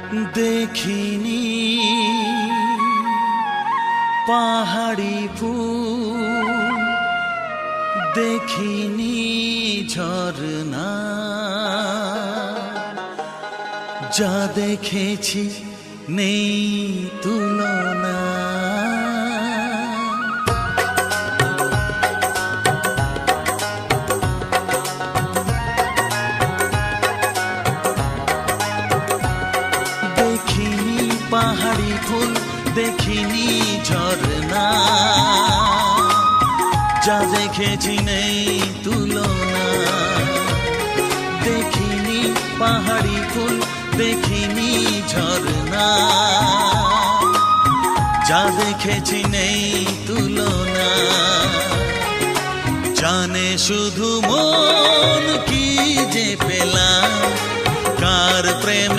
দেখিনি পাহাড়ি ফুল, দেখিনি ঝরনা, যা দেখেছি নেই তুলনা। দেখিনি পাহাড়ি ফুল, দেখিনি ঝরনা, যা দেখেছি নেই তুলনা। দেখিনি পাহাড়ি ফুল, দেখিনি ঝরনা, যা দেখেছি নেই তুলনা। জানে শুধু মন কি যে পেলাম, কার প্রেম